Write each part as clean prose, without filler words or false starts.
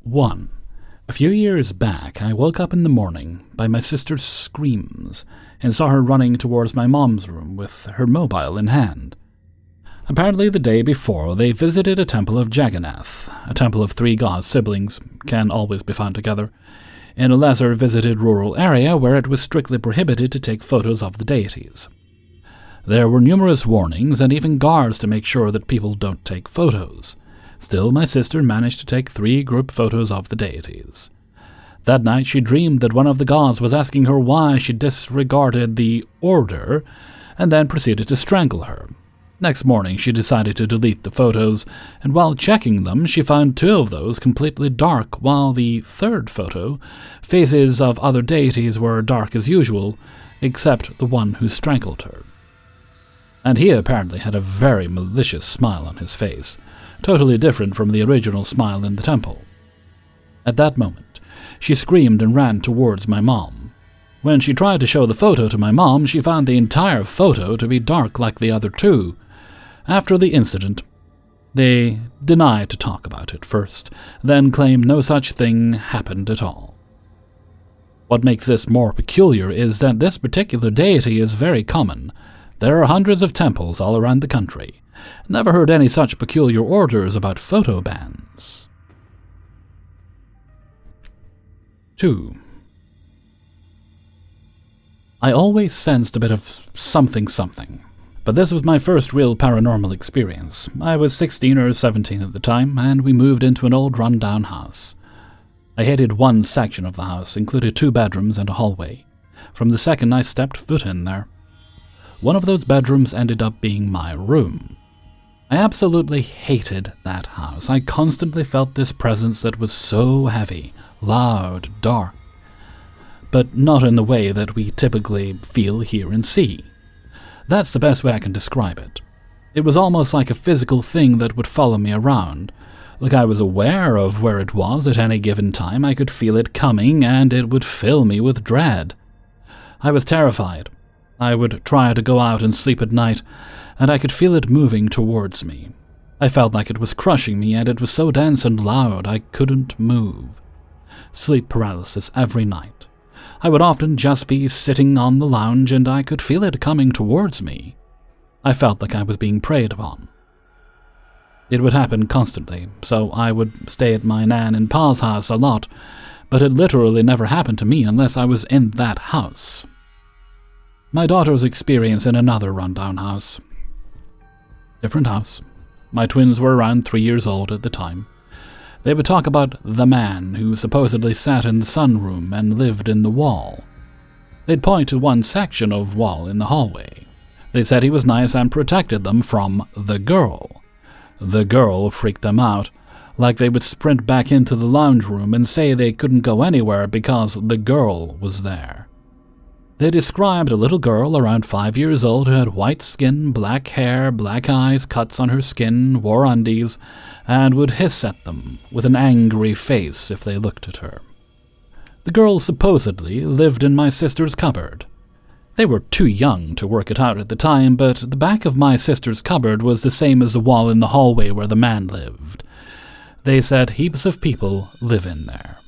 1. A few years back, I woke up in the morning by my sister's screams and saw her running towards my mom's room with her mobile in hand. Apparently the day before, they visited a temple of Jagannath, a temple of 3 god siblings, can always be found together, in a lesser-visited rural area where it was strictly prohibited to take photos of the deities. There were numerous warnings and even guards to make sure that people don't take photos. Still, my sister managed to take 3 group photos of the deities. That night she dreamed that one of the gods was asking her why she disregarded the order, and then proceeded to strangle her. Next morning she decided to delete the photos, and while checking them she found 2 of those completely dark, while the 3rd photo, faces of other deities were dark as usual, except the one who strangled her. And he apparently had a very malicious smile on his face, totally different from the original smile in the temple. At that moment, she screamed and ran towards my mom. When she tried to show the photo to my mom, she found the entire photo to be dark like the other 2. After the incident, they denied to talk about it first, then claimed no such thing happened at all. What makes this more peculiar is that this particular deity is very common. There are hundreds of temples all around the country. Never heard any such peculiar orders about photo bans. 2. I always sensed a bit of something, but this was my first real paranormal experience. I was 16 or 17 at the time, and we moved into an old run-down house. I hated one section of the house, included 2 bedrooms and a hallway. From the second I stepped foot in there. One of those bedrooms ended up being my room. I absolutely hated that house. I constantly felt this presence that was so heavy, loud, dark, but not in the way that we typically feel, hear, and see. That's the best way I can describe it. It was almost like a physical thing that would follow me around. Like I was aware of where it was at any given time. I could feel it coming, and it would fill me with dread. I was terrified. I would try to go out and sleep at night, and I could feel it moving towards me. I felt like it was crushing me, and it was so dense and loud I couldn't move. Sleep paralysis every night. I would often just be sitting on the lounge, and I could feel it coming towards me. I felt like I was being preyed upon. It would happen constantly, so I would stay at my nan and pa's house a lot, but it literally never happened to me unless I was in that house. My daughter's experience in another rundown house. Different house. My twins were around 3 years old at the time. They would talk about the man who supposedly sat in the sunroom and lived in the wall. They'd point to one section of wall in the hallway. They said he was nice and protected them from the girl. The girl freaked them out, like they would sprint back into the lounge room and say they couldn't go anywhere because the girl was there. They described a little girl around 5 years old who had white skin, black hair, black eyes, cuts on her skin, wore undies, and would hiss at them with an angry face if they looked at her. The girl supposedly lived in my sister's cupboard. They were too young to work it out at the time, but the back of my sister's cupboard was the same as the wall in the hallway where the man lived. They said heaps of people live in there.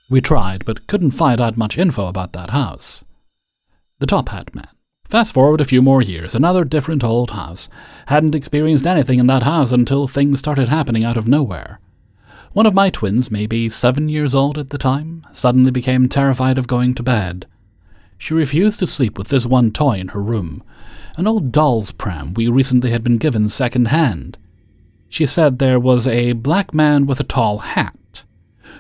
We tried, but couldn't find out much info about that house. The Top Hat Man. Fast forward a few more years, another different old house. Hadn't experienced anything in that house until things started happening out of nowhere. One of my twins, maybe 7 years old at the time, suddenly became terrified of going to bed. She refused to sleep with this one toy in her room, an old doll's pram we recently had been given second-hand. She said there was a black man with a tall hat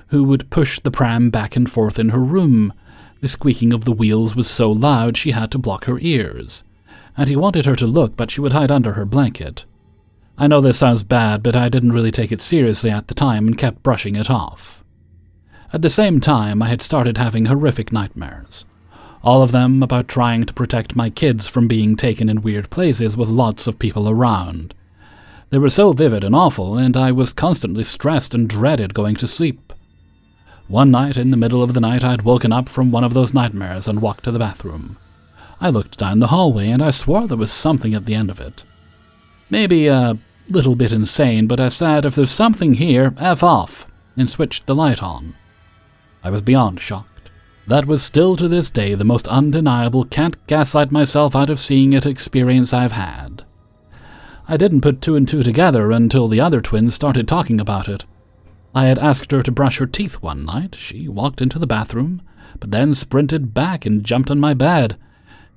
who would push the pram back and forth in her room. The squeaking of the wheels was so loud she had to block her ears, and he wanted her to look, but she would hide under her blanket. I know this sounds bad, but I didn't really take it seriously at the time and kept brushing it off. At the same time, I had started having horrific nightmares, all of them about trying to protect my kids from being taken in weird places with lots of people around. They were so vivid and awful, and I was constantly stressed and dreaded going to sleep. One night, in the middle of the night, I'd woken up from one of those nightmares and walked to the bathroom. I looked down the hallway, and I swore there was something at the end of it. Maybe a little bit insane, but I said, if there's something here, F off. and switched the light on. I was beyond shocked. That was still to this day the most undeniable can't gaslight myself out of seeing it experience I've had. I didn't put two and two together until the other twins started talking about it. I had asked her to brush her teeth one night. She walked into the bathroom, but then sprinted back and jumped on my bed.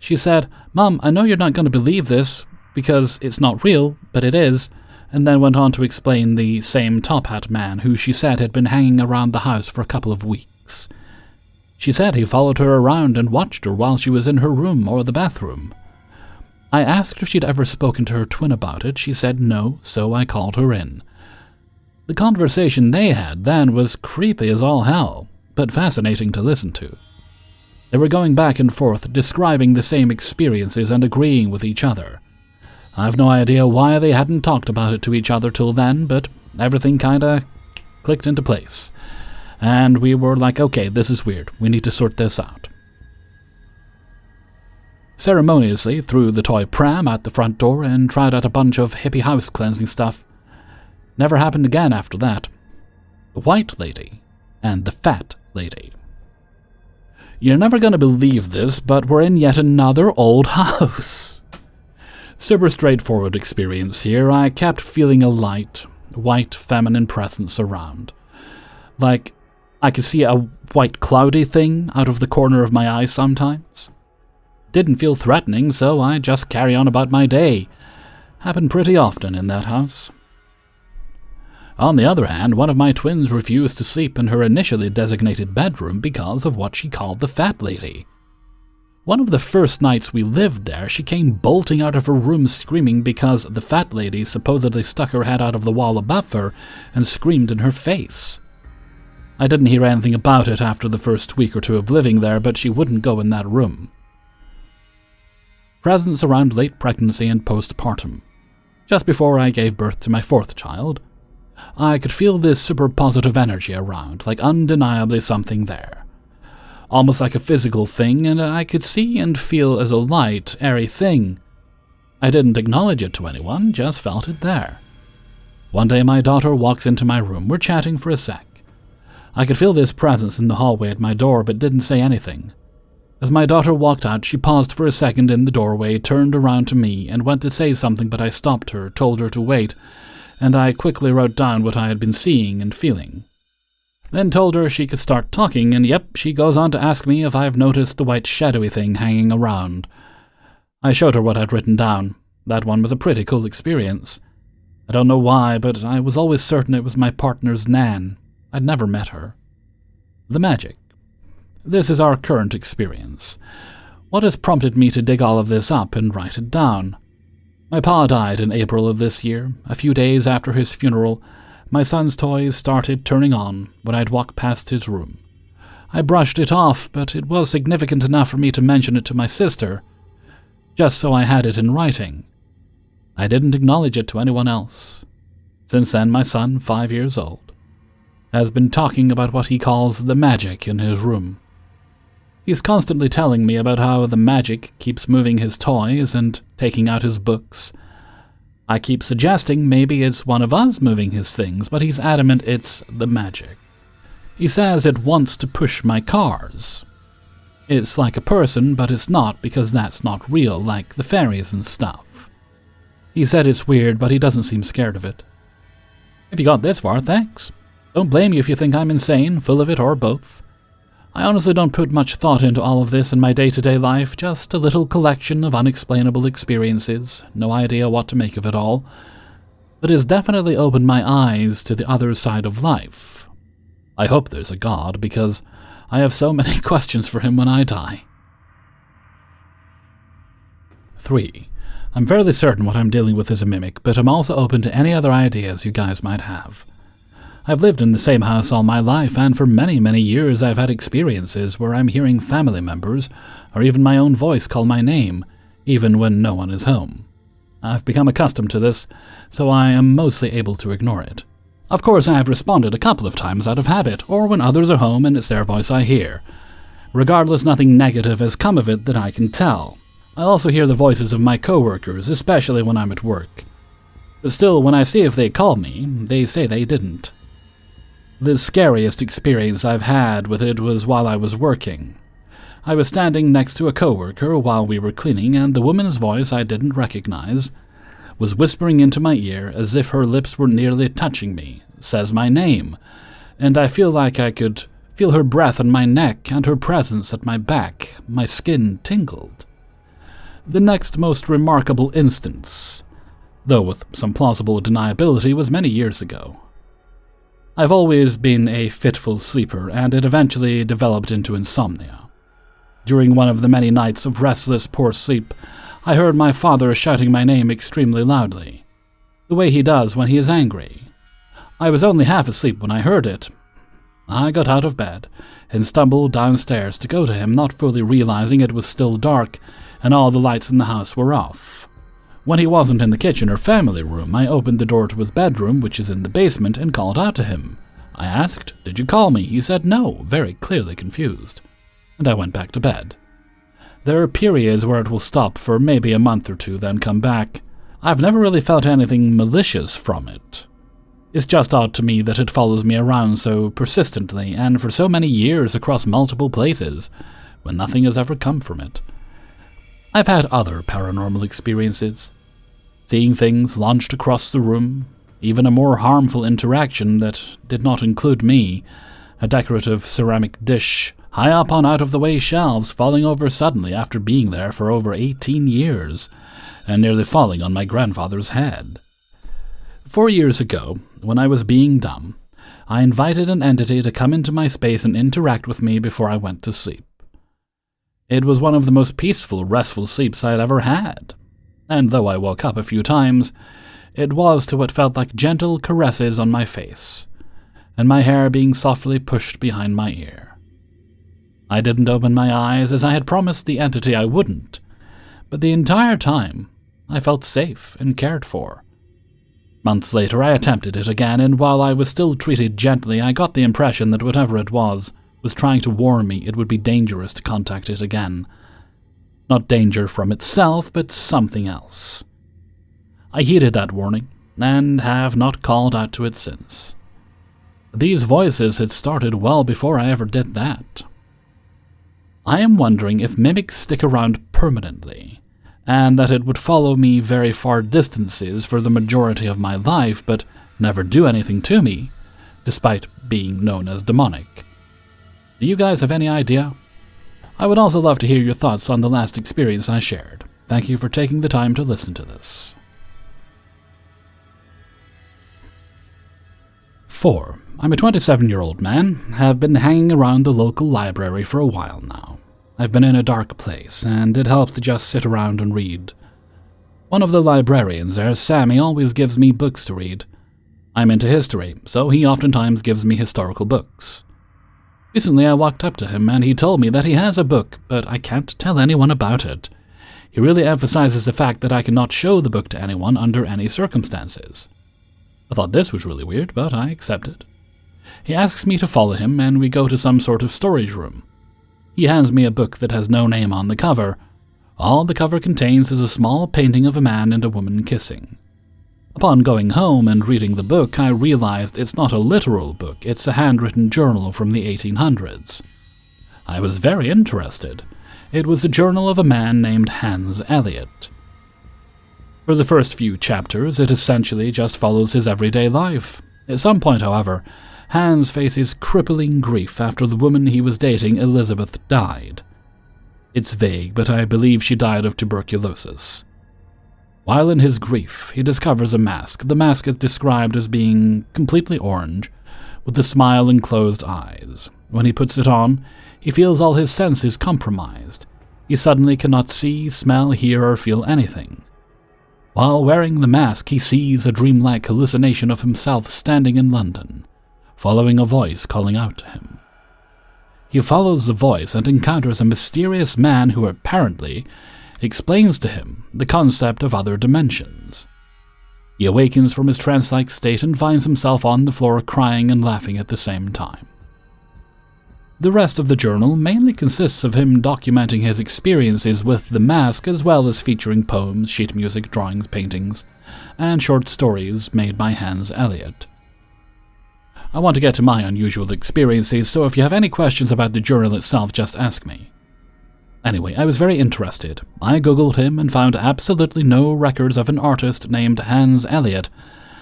She said, "Mom, I know you're not going to believe this, because it's not real, but it is," and then went on to explain the same top hat man who she said had been hanging around the house for a couple of weeks. She said he followed her around and watched her while she was in her room or the bathroom. I asked if she'd ever spoken to her twin about it. She said no, so I called her in. The conversation they had then was creepy as all hell, but fascinating to listen to. They were going back and forth, describing the same experiences and agreeing with each other. I've no idea why they hadn't talked about it to each other till then, but everything kinda clicked into place. And we were like, okay, this is weird. We need to sort this out. Ceremoniously threw the toy pram out the front door and tried out a bunch of hippie house cleansing stuff. Never happened again after that. The white lady and the fat lady. You're never going to believe this, but we're in yet another old house. Super straightforward experience here. I kept feeling a light, white feminine presence around. Like, I could see a white cloudy thing out of the corner of my eye sometimes. Didn't feel threatening, so I just carry on about my day. Happened pretty often in that house. On the other hand, one of my twins refused to sleep in her initially designated bedroom because of what she called the fat lady. One of the first nights we lived there, she came bolting out of her room screaming because the fat lady supposedly stuck her head out of the wall above her and screamed in her face. I didn't hear anything about it after the first week or two of living there, but she wouldn't go in that room. Presence around late pregnancy and postpartum. Just before I gave birth to my fourth child, I could feel this super positive energy around, like undeniably something there. Almost like a physical thing, and I could see and feel as a light, airy thing. I didn't acknowledge it to anyone, just felt it there. One day my daughter walks into my room. We're chatting for a sec. I could feel this presence in the hallway at my door, but didn't say anything. As my daughter walked out, she paused for a second in the doorway, turned around to me, and went to say something, but I stopped her, told her to wait, and I quickly wrote down what I had been seeing and feeling. Then told her she could start talking, and yep, she goes on to ask me if I've noticed the white shadowy thing hanging around. I showed her what I'd written down. That one was a pretty cool experience. I don't know why, but I was always certain it was my partner's Nan. I'd never met her. The magic. This is our current experience. What has prompted me to dig all of this up and write it down? My pa died in April of this year. A few days after his funeral, my son's toys started turning on when I'd walk past his room. I brushed it off, but it was significant enough for me to mention it to my sister, just so I had it in writing. I didn't acknowledge it to anyone else. Since then, my son, 5 years old, has been talking about what he calls the magic in his room. He's constantly telling me about how the magic keeps moving his toys and taking out his books. I keep suggesting maybe it's one of us moving his things, but he's adamant it's the magic. He says it wants to push my cars. It's like a person, but it's not because that's not real, like the fairies and stuff. He said it's weird, but he doesn't seem scared of it. If you got this far, thanks. Don't blame you if you think I'm insane, full of it, or both. I honestly don't put much thought into all of this in my day-to-day life, just a little collection of unexplainable experiences, no idea what to make of it all. But it's definitely opened my eyes to the other side of life. I hope there's a God, because I have so many questions for him when I die. 3. I'm fairly certain what I'm dealing with is a mimic, but I'm also open to any other ideas you guys might have. I've lived in the same house all my life, and for many, many years I've had experiences where I'm hearing family members, or even my own voice call my name, even when no one is home. I've become accustomed to this, so I am mostly able to ignore it. Of course, I have responded a couple of times out of habit, or when others are home and it's their voice I hear. Regardless, nothing negative has come of it that I can tell. I also hear the voices of my coworkers, especially when I'm at work. But still, when I see if they call me, they say they didn't. The scariest experience I've had with it was while I was working. I was standing next to a coworker while we were cleaning, and the woman's voice I didn't recognize was whispering into my ear as if her lips were nearly touching me, says my name, and I feel like I could feel her breath on my neck and her presence at my back. My skin tingled. The next most remarkable instance, though with some plausible deniability, was many years ago. I've always been a fitful sleeper, and it eventually developed into insomnia. During one of the many nights of restless, poor sleep, I heard my father shouting my name extremely loudly, the way he does when he is angry. I was only half asleep when I heard it. I got out of bed and stumbled downstairs to go to him, not fully realizing it was still dark and all the lights in the house were off. When he wasn't in the kitchen or family room, I opened the door to his bedroom, which is in the basement, and called out to him. I asked, "Did you call me?" He said no, very clearly confused, and I went back to bed. There are periods where it will stop for maybe a month or two, then come back. I've never really felt anything malicious from it. It's just odd to me that it follows me around so persistently and for so many years across multiple places, when nothing has ever come from it. I've had other paranormal experiences. Seeing things launched across the room, even a more harmful interaction that did not include me, a decorative ceramic dish high up on out-of-the-way shelves falling over suddenly after being there for over 18 years, and nearly falling on my grandfather's head. 4 years ago, when I was being dumb, I invited an entity to come into my space and interact with me before I went to sleep. It was one of the most peaceful, restful sleeps I had ever had, and though I woke up a few times, it was to what felt like gentle caresses on my face, and my hair being softly pushed behind my ear. I didn't open my eyes as I had promised the entity I wouldn't, but the entire time I felt safe and cared for. Months later I attempted it again, and while I was still treated gently, I got the impression that whatever it was trying to warn me it would be dangerous to contact it again. Not danger from itself, but something else. I heeded that warning, and have not called out to it since. These voices had started well before I ever did that. I am wondering if mimics stick around permanently, and that it would follow me very far distances for the majority of my life, but never do anything to me, despite being known as demonic. Do you guys have any idea? I would also love to hear your thoughts on the last experience I shared. Thank you for taking the time to listen to this. 4. I'm a 27-year-old man, have been hanging around the local library for a while now. I've been in a dark place, and it helps to just sit around and read. One of the librarians there, Sammy, always gives me books to read. I'm into history, so he oftentimes gives me historical books. Recently I walked up to him and he told me that he has a book, but I can't tell anyone about it. He really emphasizes the fact that I cannot show the book to anyone under any circumstances. I thought this was really weird, but I accepted. He asks me to follow him, and we go to some sort of storage room. He hands me a book that has no name on the cover. All the cover contains is a small painting of a man and a woman kissing. Upon going home and reading the book, I realized it's not a literal book, it's a handwritten journal from the 1800s. I was very interested. It was a journal of a man named Hans Eliot. For the first few chapters, it essentially just follows his everyday life. At some point, however, Hans faces crippling grief after the woman he was dating, Elizabeth, died. It's vague, but I believe she died of tuberculosis. While in his grief, he discovers a mask. The mask is described as being completely orange, with a smile and closed eyes. When he puts it on, he feels all his senses compromised. He suddenly cannot see, smell, hear, or feel anything. While wearing the mask, he sees a dreamlike hallucination of himself standing in London, following a voice calling out to him. He follows the voice and encounters a mysterious man who apparently explains to him the concept of other dimensions. He awakens from his trance-like state and finds himself on the floor crying and laughing at the same time. The rest of the journal mainly consists of him documenting his experiences with the mask, as well as featuring poems, sheet music, drawings, paintings, and short stories made by Hans Eliot. I want to get to my unusual experiences, so if you have any questions about the journal itself, just ask me. Anyway, I was very interested. I googled him and found absolutely no records of an artist named Hans Elliot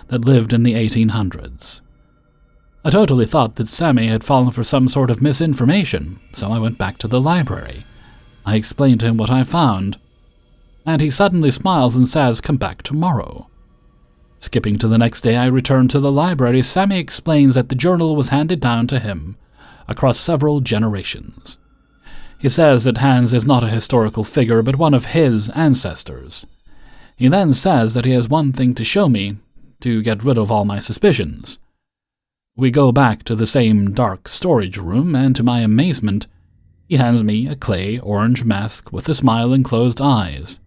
that lived in the 1800s. I totally thought that Sammy had fallen for some sort of misinformation, so I went back to the library. I explained to him what I found, and he suddenly smiles and says, "Come back tomorrow." Skipping to the next day, I returned to the library. Sammy explains that the journal was handed down to him across several generations. He says that Hans is not a historical figure, but one of his ancestors. He then says that he has one thing to show me to get rid of all my suspicions. We go back to the same dark storage room, and to my amazement, he hands me a clay orange mask with a smile and closed eyes.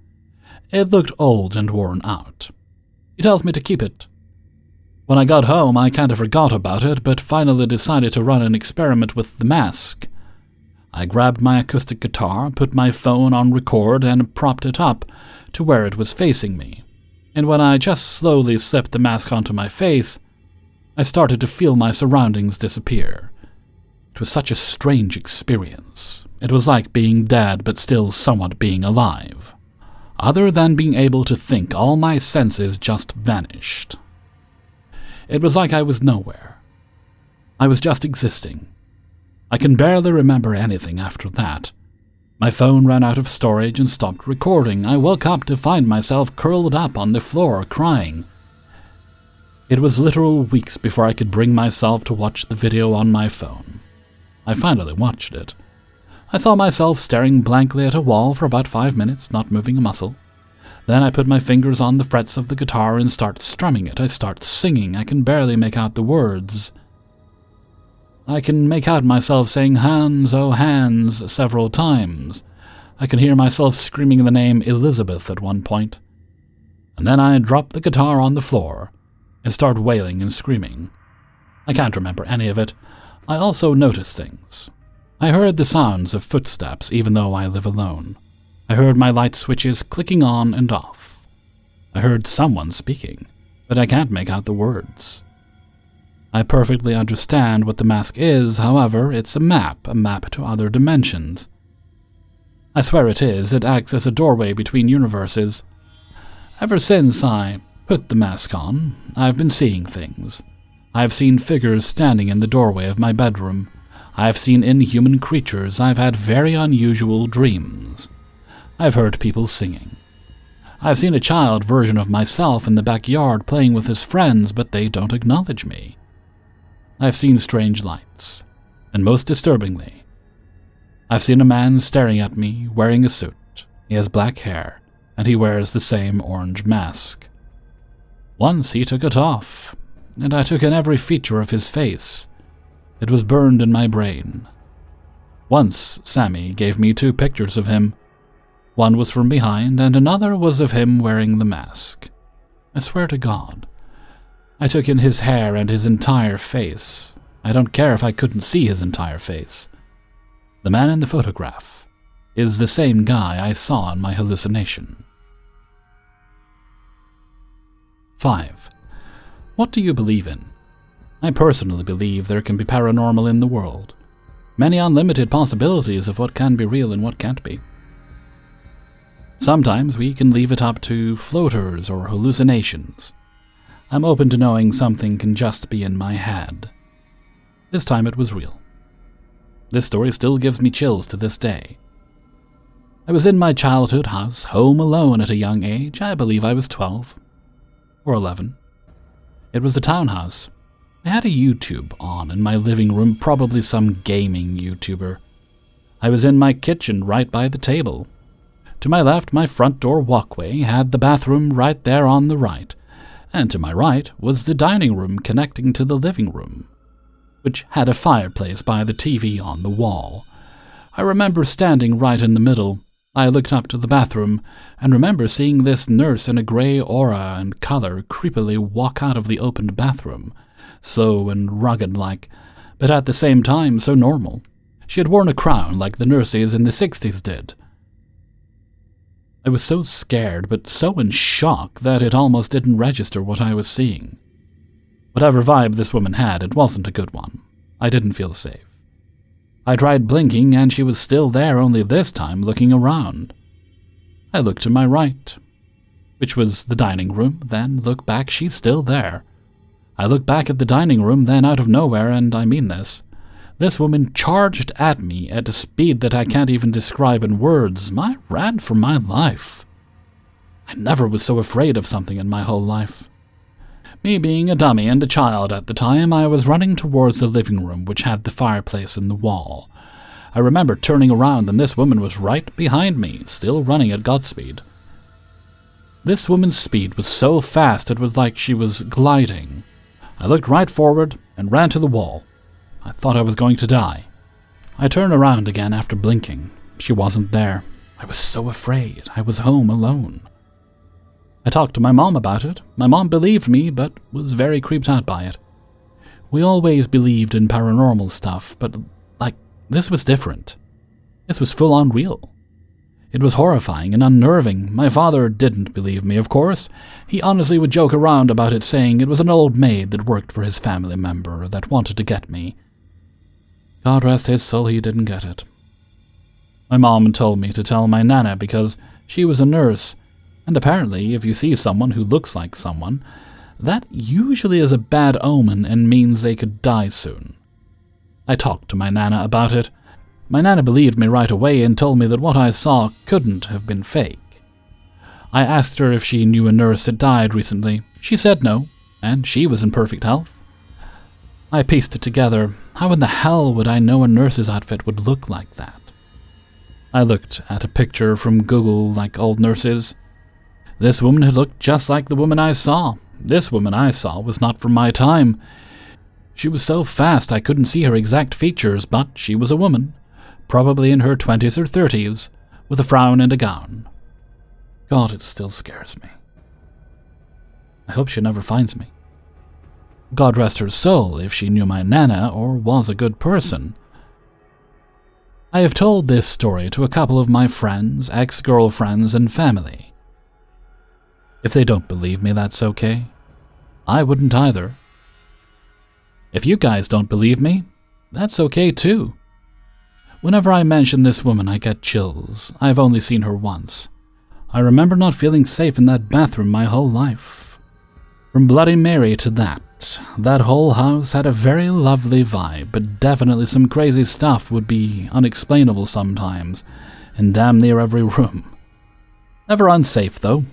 It looked old and worn out. He tells me to keep it. When I got home, I kind of forgot about it, but finally decided to run an experiment with the mask. I grabbed my acoustic guitar, put my phone on record, and propped it up to where it was facing me. And when I just slowly slipped the mask onto my face, I started to feel my surroundings disappear. It was such a strange experience. It was like being dead, but still somewhat being alive. Other than being able to think, all my senses just vanished. It was like I was nowhere. I was just existing. I can barely remember anything after that. My phone ran out of storage and stopped recording. I woke up to find myself curled up on the floor, crying. It was literal weeks before I could bring myself to watch the video on my phone. I finally watched it. I saw myself staring blankly at a wall for about 5 minutes, not moving a muscle. Then I put my fingers on the frets of the guitar and start strumming it. I start singing. I can barely make out the words. I can make out myself saying "Hans, oh Hans" several times. I can hear myself screaming the name Elizabeth at one point. And then I drop the guitar on the floor and start wailing and screaming. I can't remember any of it. I also noticed things. I heard the sounds of footsteps even though I live alone. I heard my light switches clicking on and off. I heard someone speaking, but I can't make out the words. I perfectly understand what the mask is, however, it's a map to other dimensions. I swear it is. It acts as a doorway between universes. Ever since I put the mask on, I've been seeing things. I've seen figures standing in the doorway of my bedroom. I've seen inhuman creatures. I've had very unusual dreams. I've heard people singing. I've seen a child version of myself in the backyard playing with his friends, but they don't acknowledge me. I've seen strange lights, and most disturbingly, I've seen a man staring at me wearing a suit. He has black hair, and he wears the same orange mask. Once he took it off, and I took in every feature of his face. It was burned in my brain. Once Sammy gave me 2 pictures of him. One was from behind, and another was of him wearing the mask. I swear to God, I took in his hair and his entire face. I don't care if I couldn't see his entire face. The man in the photograph is the same guy I saw in my hallucination. 5. What do you believe in? I personally believe there can be paranormal in the world. Many unlimited possibilities of what can be real and what can't be. Sometimes we can leave it up to floaters or hallucinations. I'm open to knowing something can just be in my head. This time it was real. This story still gives me chills to this day. I was in my childhood house, home alone at a young age. I believe I was 12 or 11. It was a townhouse. I had a YouTube on in my living room, probably some gaming YouTuber. I was in my kitchen right by the table. To my left, my front door walkway had the bathroom right there on the right, and to my right was the dining room connecting to the living room, which had a fireplace by the TV on the wall. I remember standing right in the middle. I looked up to the bathroom and remember seeing this nurse in a gray aura and color creepily walk out of the opened bathroom, slow and rugged-like, but at the same time so normal. She had worn a crown like the nurses in the 60s did. I was so scared, but so in shock that it almost didn't register what I was seeing. Whatever vibe this woman had, it wasn't a good one. I didn't feel safe. I tried blinking, and she was still there, only this time looking around. I looked to my right, which was the dining room, then looked back, she's still there. I looked back at the dining room, then out of nowhere, and I mean this woman charged at me at a speed that I can't even describe in words. I ran for my life. I never was so afraid of something in my whole life. Me being a dummy and a child at the time, I was running towards the living room, which had the fireplace in the wall. I remember turning around, and this woman was right behind me, still running at Godspeed. This woman's speed was so fast it was like she was gliding. I looked right forward and ran to the wall. I thought I was going to die. I turned around again after blinking. She wasn't there. I was so afraid. I was home alone. I talked to my mom about it. My mom believed me, but was very creeped out by it. We always believed in paranormal stuff, but, this was different. This was full-on real. It was horrifying and unnerving. My father didn't believe me, of course. He honestly would joke around about it, saying it was an old maid that worked for his family member that wanted to get me. God rest his soul, he didn't get it. My mom told me to tell my nana because she was a nurse, and apparently if you see someone who looks like someone, that usually is a bad omen and means they could die soon. I talked to my nana about it. My nana believed me right away and told me that what I saw couldn't have been fake. I asked her if she knew a nurse had died recently. She said no, and she was in perfect health. I pieced it together. How in the hell would I know a nurse's outfit would look like that? I looked at a picture from Google like old nurses. This woman had looked just like the woman I saw. This woman I saw was not from my time. She was so fast I couldn't see her exact features, but she was a woman, probably in her 20s or 30s, with a frown and a gown. God, it still scares me. I hope she never finds me. God rest her soul if she knew my nana or was a good person. I have told this story to a couple of my friends, ex-girlfriends, and family. If they don't believe me, that's okay. I wouldn't either. If you guys don't believe me, that's okay too. Whenever I mention this woman, I get chills. I've only seen her once. I remember not feeling safe in that bathroom my whole life. From Bloody Mary to that whole house had a very lovely vibe, but definitely some crazy stuff would be unexplainable sometimes, in damn near every room. Never unsafe, though.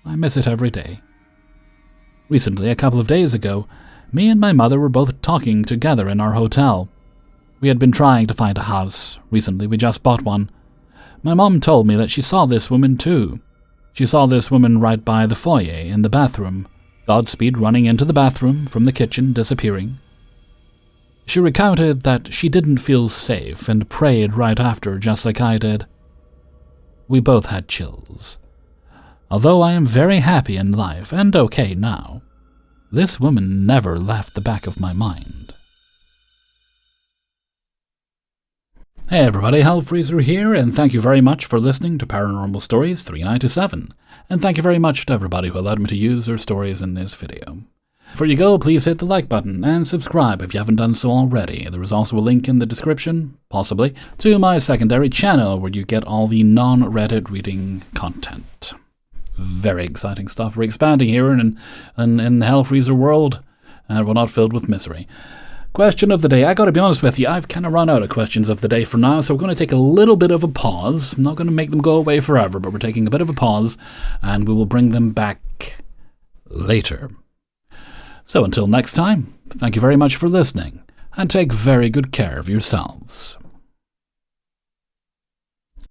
I miss it every day. Recently, a couple of days ago, me and my mother were both talking together in our hotel. We had been trying to find a house. Recently, we just bought one. My mom told me that she saw this woman too. She saw this woman right by the foyer in the bathroom, Godspeed running into the bathroom from the kitchen, disappearing. She recounted that she didn't feel safe and prayed right after, just like I did. We both had chills. Although I am very happy in life and okay now, this woman never left the back of my mind. Hey everybody, Hellfreezer here, and thank you very much for listening to Paranormal Stories 397. And thank you very much to everybody who allowed me to use their stories in this video. Before you go, please hit the like button and subscribe if you haven't done so already. There is also a link in the description, possibly, to my secondary channel where you get all the non-Reddit reading content. Very exciting stuff. We're expanding here in the Hellfreezer world, and we're not filled with misery. Question of the day. I gotta be honest with you, I've kind of run out of questions of the day for now, so we're going to take a little bit of a pause. I'm not going to make them go away forever, but we're taking a bit of a pause, and we will bring them back later. So until next time, thank you very much for listening, and take very good care of yourselves.